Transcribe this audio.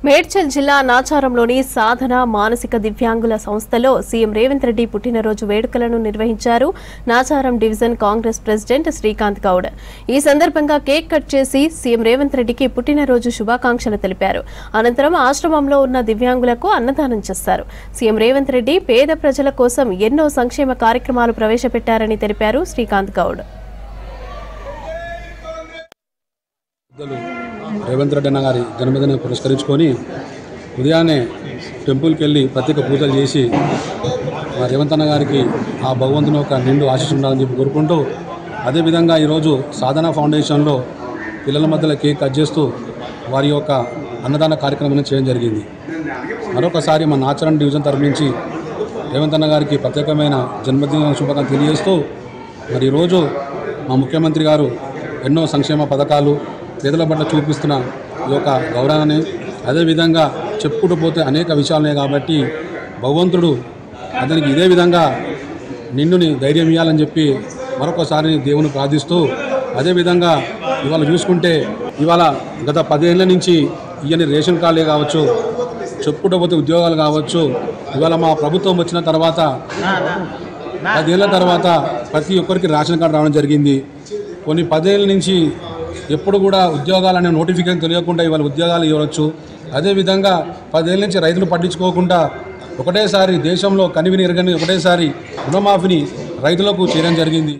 మేడ్చల్ జిల్లా నాచారంలోని సాధన మానసిక దివ్యాంగుల సంస్థలో సీఎం రేవంత్ రెడ్డి పుట్టినరోజు వేడుకలను నిర్వహించారు. నాచారం డివిజన్ కాంగ్రెస్ ప్రెసిడెంట్ శ్రీకాంత్ గౌడ్ ఈ సందర్భంగా కేక్ కట్ చేసి సీఎం రేవంత్ రెడ్డికి పుట్టినరోజు శుభాకాంక్షలు తెలిపారు. అనంతరం ఆశ్రమంలో ఉన్న దివ్యాంగులకు అన్నదానం చేశారు. సీఎం రేవంత్ రెడ్డి పేద ప్రజల కోసం ఎన్నో సంక్షేమ కార్యక్రమాలు ప్రవేశపెట్టారని తెలిపారు శ్రీకాంత్ గౌడ్. రేవంత్ రెడ్డి అన్న గారి జన్మదినం పురస్కరించుకొని ఉదయాన్నే టెంపుల్కి వెళ్ళి ప్రత్యేక పూజలు చేసి మా రేవంత్ అన్న గారికి ఆ భగవంతుని ఒక నిండు ఆశీస్సు ఉండాలని చెప్పి కోరుకుంటూ, అదేవిధంగా ఈరోజు సాధన ఫౌండేషన్లో పిల్లల మధ్యలో కేక్ కట్ చేస్తూ వారి యొక్క అన్నదాన కార్యక్రమం చేయడం జరిగింది. మరొకసారి మా నాచారం డివిజన్ తరఫు నుంచి రేవంత్ అన్న గారికి ప్రత్యేకమైన జన్మదిన శుభాకాంక్షలు తెలియజేస్తూ, మరి ఈరోజు మా ముఖ్యమంత్రి గారు ఎన్నో సంక్షేమ పథకాలు పేదల పట్ల చూపిస్తున్న ఈ యొక్క గౌరవాన్ని, అదేవిధంగా చెప్పుకుంటూ పోతే అనేక విషయాలు ఉన్నాయి కాబట్టి భగవంతుడు అతనికి ఇదే విధంగా నిన్నుని ధైర్యం ఇవ్వాలని చెప్పి మరొకసారి దేవుని ప్రార్థిస్తూ, అదేవిధంగా ఇవాళ చూసుకుంటే ఇవాళ గత 10 ఏళ్ల నుంచి ఇవన్నీ రేషన్ కార్డులే కావచ్చు, చెప్పుకుంటూ పోతే ఉద్యోగాలు కావచ్చు, ఇవాళ మా ప్రభుత్వం వచ్చిన తర్వాత 10 ఏళ్ల తర్వాత ప్రతి ఒక్కరికి రేషన్ కార్డు రావడం జరిగింది. కొన్ని 10 ఏళ్ళ నుంచి ఎప్పుడు కూడా ఉద్యోగాలనే నోటిఫికేషన్ తెలియకుండా ఇవాళ ఉద్యోగాలు ఇవ్వచ్చు. అదేవిధంగా 10 ఏళ్ళ నుంచి రైతులు పట్టించుకోకుండా ఒకటేసారి దేశంలో కనివిని ఎరగని ఒకటేసారి రుణమాఫీని రైతులకు చేయడం జరిగింది.